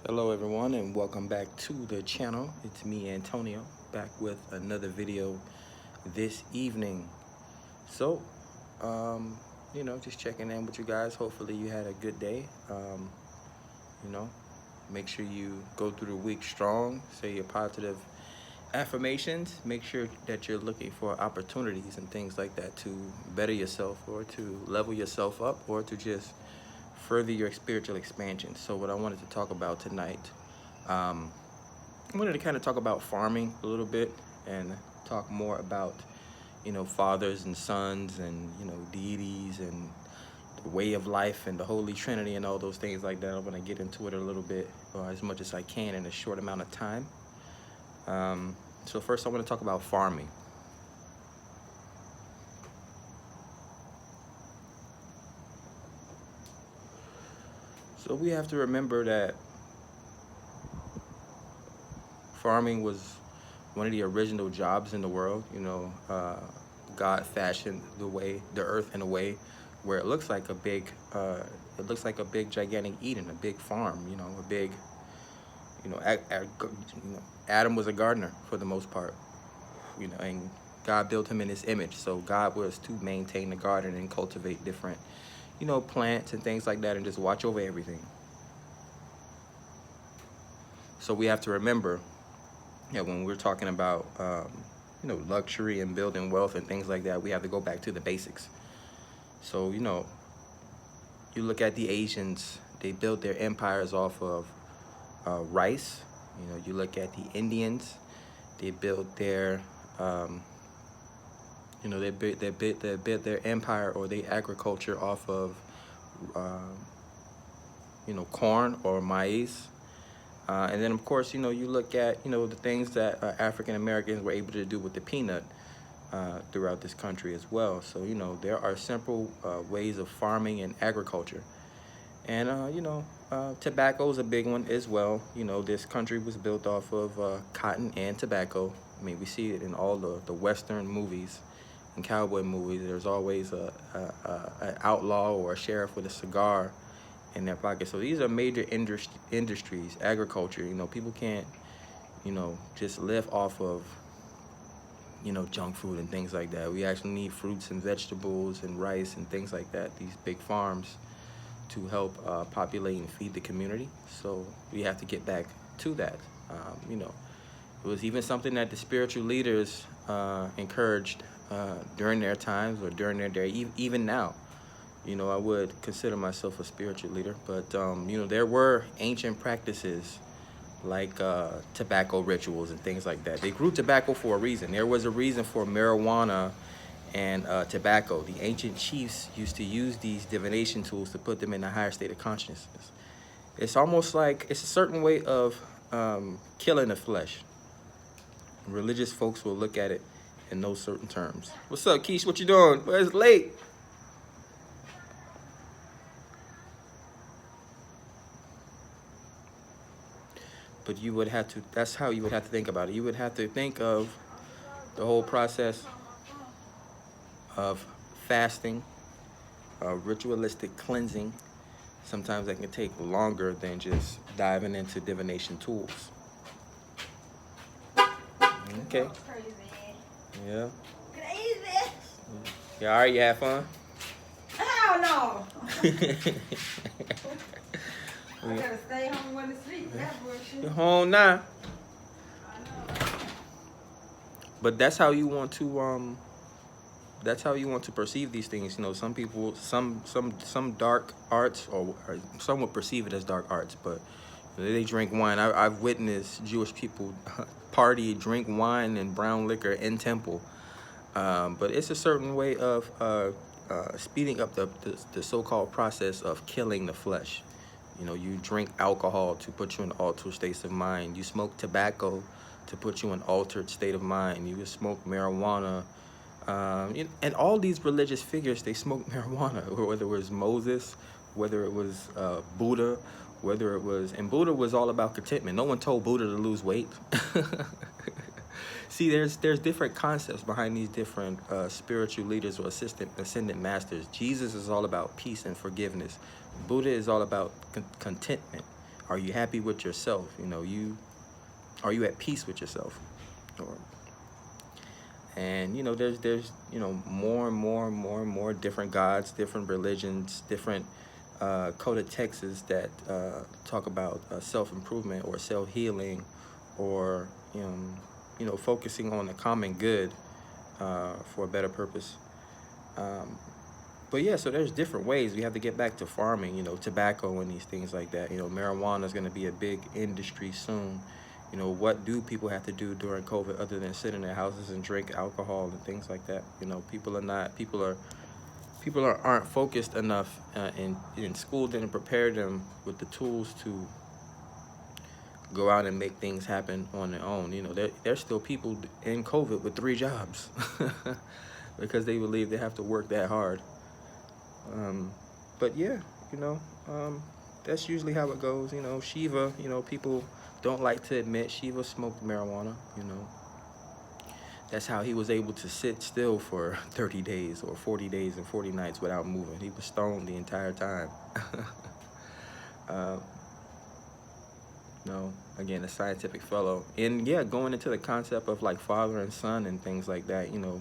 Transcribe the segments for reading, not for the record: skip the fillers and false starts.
Hello everyone and welcome back to the channel. It's me, Antonio, back with another video this evening. So just checking in with you guys. Hopefully you had a good day. Make sure you go through the week strong, say your positive affirmations, make sure that you're looking for opportunities and things like that to better yourself or to level yourself up or to just further your spiritual expansion. So what I wanted to talk about tonight, I wanted to kind of talk about farming a little bit and talk more about, fathers and sons and, deities and the way of life and the Holy Trinity and all those things like that. I'm going to get into it a little bit as much as I can in a short amount of time. So first I want to talk about farming. So we have to remember that farming was one of the original jobs in the world. God fashioned the earth in a way where it looks like a big, gigantic Eden, a big farm. A big, Adam was a gardener for the most part. And God built him in his image. So God was to maintain the garden and cultivate different, plants and things like that and just watch over everything. So we have to remember that when we're talking about, luxury and building wealth and things like that, we have to go back to the basics. So, you look at the Asians, they built their empires off of rice. You look at the Indians, they built their, they built their empire or their agriculture off of, corn or maize. And then, of course, you look at, the things that African Americans were able to do with the peanut throughout this country as well. So, there are simple ways of farming and agriculture. And, tobacco is a big one as well. This country was built off of cotton and tobacco. I mean, we see it in all the Western movies and cowboy movies. There's always an outlaw or a sheriff with a cigar in their pocket. So these are major industries, agriculture. People can't, just live off of, junk food and things like that. We actually need fruits and vegetables and rice and things like that, these big farms, to help populate and feed the community. So we have to get back to that. It was even something that the spiritual leaders encouraged during their times or during their day, even now. I would consider myself a spiritual leader, but, there were ancient practices like tobacco rituals and things like that. They grew tobacco for a reason. There was a reason for marijuana and tobacco. The ancient chiefs used to use these divination tools to put them in a higher state of consciousness. It's almost like it's a certain way of killing the flesh. Religious folks will look at it in those certain terms. What's up, Keish? What you doing? Well, it's late. But you would have to, that's how you would have to think about it. You would have to think of the whole process of fasting, ritualistic cleansing. Sometimes that can take longer than just diving into divination tools. Okay. Yeah. Yeah, all right, you have fun? Hell no. I gotta stay home when to sleep. That's bullshit. You're home now. But that's how you want to perceive these things. Some people, some dark arts, or some would perceive it as dark arts, but they drink wine. I've witnessed Jewish people party, drink wine and brown liquor in temple. But it's a certain way of speeding up the so-called process of killing the flesh. You drink alcohol to put you in altered states of mind. You smoke tobacco to put you in altered state of mind. You smoke marijuana. And all these religious figures, they smoke marijuana, whether it was Moses, whether it was Buddha, and Buddha was all about contentment. No one told Buddha to lose weight. See, there's different concepts behind these different spiritual leaders or ascendant masters. Jesus is all about peace and forgiveness. Buddha is all about contentment. Are you happy with yourself? You know, are you at peace with yourself? Or, and you know, there's you know, more and more and more and more different gods, different religions, different coded texts that talk about self-improvement or self-healing, or you know, focusing on the common good for a better purpose. Um, but yeah, so there's different ways. We have to get back to farming, you know, tobacco and these things like that. You know, marijuana is going to be a big industry soon. You know, what do people have to do during COVID other than sit in their houses and drink alcohol and things like that? You know, aren't focused enough, in school didn't prepare them with the tools to go out and make things happen on their own. You know, there's still people in COVID with 3 jobs because they believe they have to work that hard. But yeah, you know, that's usually how it goes. You know, Shiva, you know, people don't like to admit Shiva smoked marijuana. You know, that's how he was able to sit still for 30 days or 40 days and 40 nights without moving. He was stoned the entire time. uh, no, again, a scientific fellow. And yeah, going into the concept of like father and son and things like that, you know,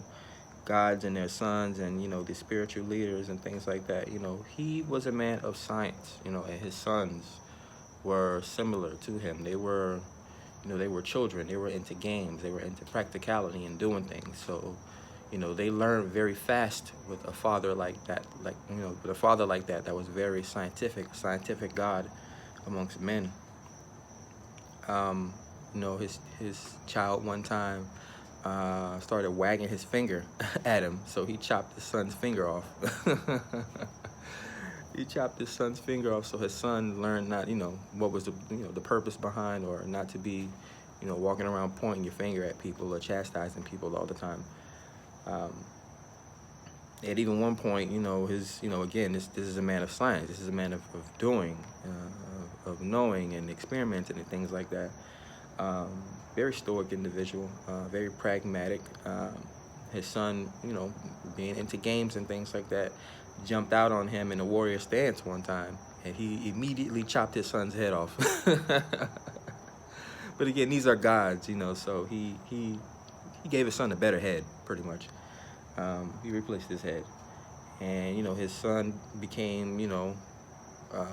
gods and their sons, and you know, the spiritual leaders and things like that. You know, he was a man of science, you know, and his sons were similar to him. They were, you know, they were children. They were into games. They were into practicality and doing things. So, you know, they learned very fast with a father like that. Like, you know, with a father like that, that was very scientific God amongst men. You know, his child one time started wagging his finger at him, so he chopped his son's finger off. He chopped his son's finger off, so his son learned not, you know, what was the, you know, the purpose behind, or not to be, you know, walking around pointing your finger at people or chastising people all the time. At even one point, you know, you know, again, this is a man of science. This is a man of doing, of knowing and experimenting and things like that. Very stoic individual, very pragmatic. His son, you know, being into games and things like that, jumped out on him in a warrior stance one time, and he immediately chopped his son's head off. But again, these are gods, you know, so he gave his son a better head, pretty much. He replaced his head, and you know, his son became, you know,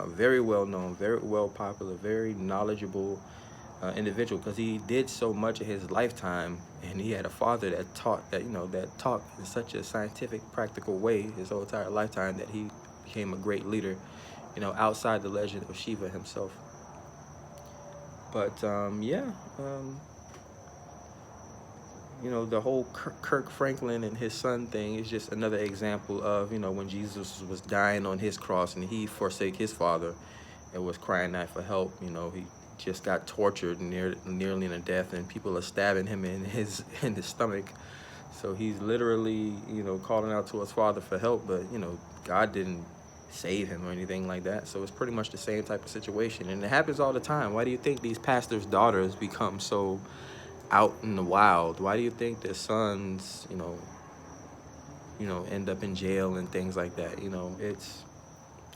very well known, very well popular, very knowledgeable individual, because he did so much of his lifetime, and he had a father that taught that, you know, that taught in such a scientific, practical way his whole entire lifetime, that he became a great leader, you know, outside the legend of Shiva himself. But yeah, you know, the whole Kirk Franklin and his son thing is just another example of, you know, when Jesus was dying on his cross and he forsake his father and was crying out for help. You know, he just got tortured nearly to death, and people are stabbing him in his stomach. So he's literally, you know, calling out to his father for help, but you know, God didn't save him or anything like that. So it's pretty much the same type of situation, and it happens all the time. Why do you think these pastors' daughters become so out in the wild? Why do you think their sons, you know, end up in jail and things like that? You know, it's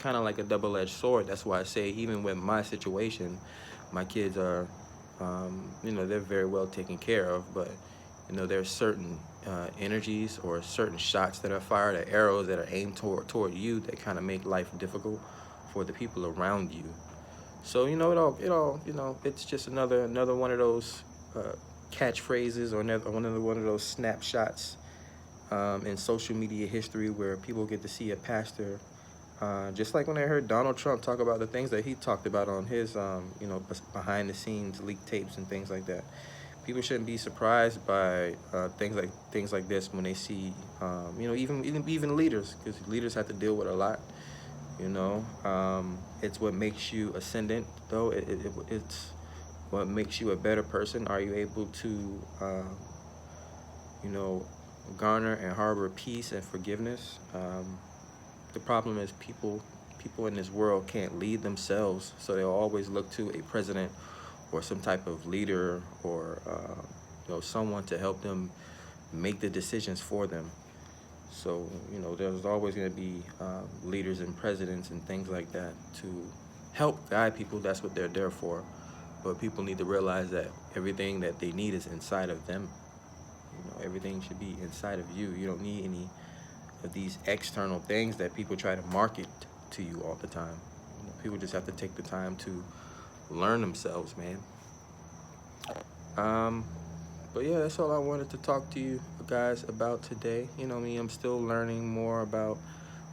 kind of like a double-edged sword. That's why I say, even with my situation, my kids are, you know, they're very well taken care of, but you know, there's certain energies or certain shots that are fired, or arrows that are aimed toward you, that kind of make life difficult for the people around you. So you know, it all, you know, it's just another one of those catchphrases, or another one of those snapshots in social media history, where people get to see a pastor, just like when I heard Donald Trump talk about the things that he talked about on his, you know, behind the scenes leaked tapes and things like that. People shouldn't be surprised by things like this when they see, you know, even leaders, because leaders have to deal with a lot. You know, it's what makes you ascendant, though. It's what makes you a better person. Are you able to, you know, garner and harbor peace and forgiveness? The problem is people in this world can't lead themselves, so they'll always look to a president or some type of leader, or you know, someone to help them make the decisions for them. So you know, there's always going to be leaders and presidents and things like that to help guide people. That's what they're there for. But people need to realize that everything that they need is inside of them. Everything should be inside of you. You don't need any of these external things that people try to market to you all the time. People just have to take the time to learn themselves, man. But yeah, that's all I wanted to talk to you guys about today. I'm still learning more about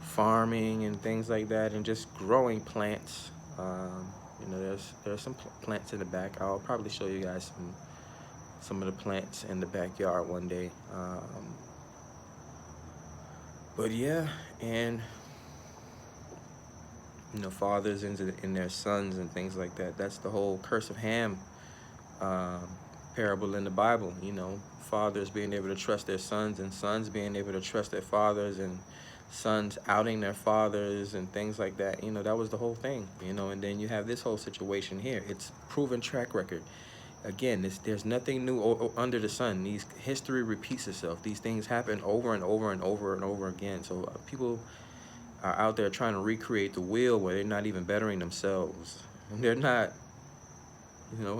farming and things like that, and just growing plants. There's some plants in the back. I'll probably show you guys some of the plants in the backyard one day. But yeah, and fathers in their sons and things like that. That's the whole curse of Ham parable in the Bible. Fathers being able to trust their sons, and sons being able to trust their fathers, and sons outing their fathers and things like that. That was the whole thing. And then you have this whole situation here. It's proven track record. Again, there's nothing new under the sun. History repeats itself. These things happen over and over and over and over again. So people are out there trying to recreate the wheel where they're not even bettering themselves. And they're not,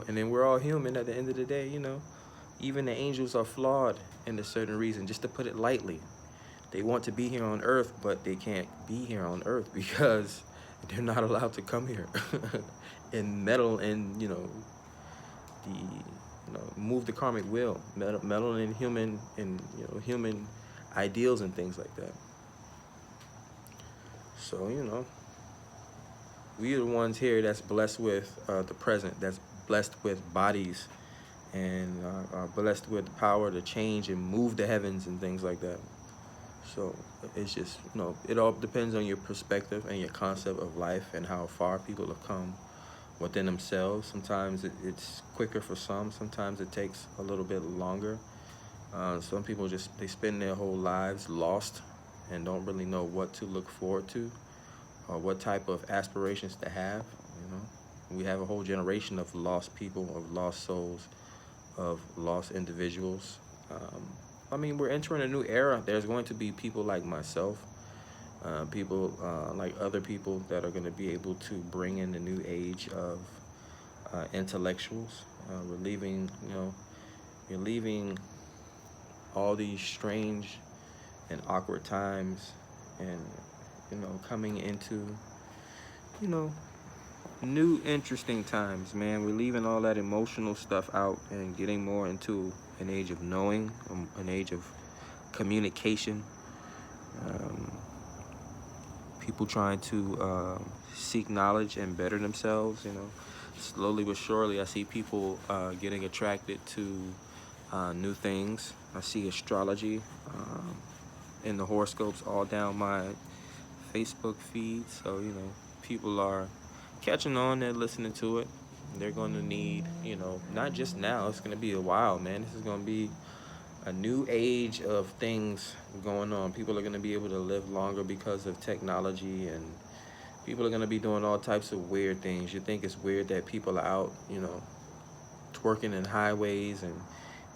and then we're all human at the end of the day. Even the angels are flawed in a certain reason, just to put it lightly. They want to be here on earth, but they can't be here on earth because they're not allowed to come here and meddle in, move the karmic wheel, meddle in human ideals and things like that. So, we are the ones here that's blessed with the present, that's blessed with bodies, and are blessed with the power to change and move the heavens and things like that. So it's just, it all depends on your perspective and your concept of life and how far people have come within themselves. Sometimes it's quicker for some. Sometimes it takes a little bit longer. Some people they spend their whole lives lost and don't really know what to look forward to or what type of aspirations to have. We have a whole generation of lost people, of lost souls, of lost individuals. We're entering a new era. There's going to be people like myself, people like other people that are going to be able to bring in the new age of intellectuals. You're leaving all these strange and awkward times, and coming into new interesting times, man. We're leaving all that emotional stuff out and getting more into an age of knowing, an age of communication. People trying to seek knowledge and better themselves. Slowly but surely, I see people getting attracted to new things. I see astrology and the horoscopes all down my Facebook feed. So, people are catching on. They're listening to it. They're going to need, not just now. It's going to be a while, man. This is going to be a new age of things going on. People are going to be able to live longer because of technology, and people are going to be doing all types of weird things. You think it's weird that people are out, twerking in highways, and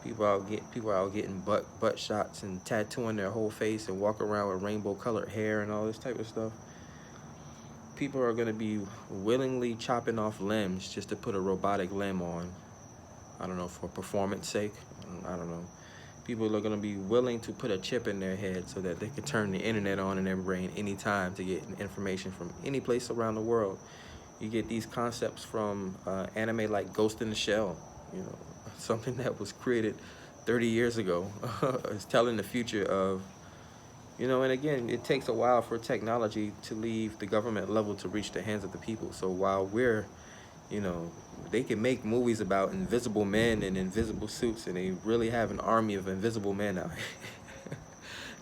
people are out getting butt shots and tattooing their whole face and walk around with rainbow colored hair and all this type of stuff. People are going to be willingly chopping off limbs just to put a robotic limb on. I don't know, for performance sake. I don't know. People are going to be willing to put a chip in their head so that they can turn the internet on in their brain anytime to get information from any place around the world. You get these concepts from anime like Ghost in the Shell, something that was created 30 years ago. It's telling the future of, and again, it takes a while for technology to leave the government level to reach the hands of the people. So while we're, they can make movies about invisible men and invisible suits, and they really have an army of invisible men out here.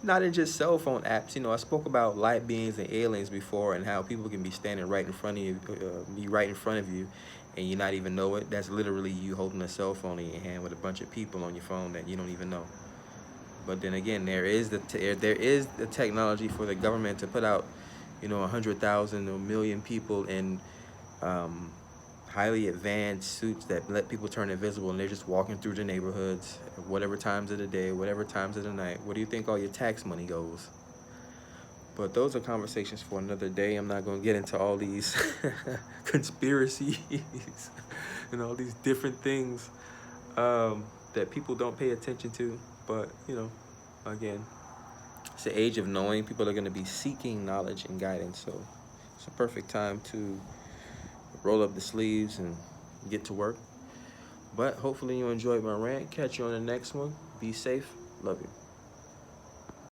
Not in just cell phone apps. I spoke about light beings and aliens before, and how people can be standing right in front of you, and you not even know it. That's literally you holding a cell phone in your hand with a bunch of people on your phone that you don't even know. But then again, there is the technology for the government to put out, 100,000 or 1 million people in highly advanced suits that let people turn invisible, and they're just walking through the neighborhoods, whatever times of the day, whatever times of the night. Where do you think all your tax money goes? But those are conversations for another day. I'm not going to get into all these conspiracies and all these different things that people don't pay attention to. But, you know, again, it's the age of knowing. People are going to be seeking knowledge and guidance. So it's a perfect time to roll up the sleeves and get to work. But hopefully you enjoyed my rant. Catch you on the next one. Be safe. Love you.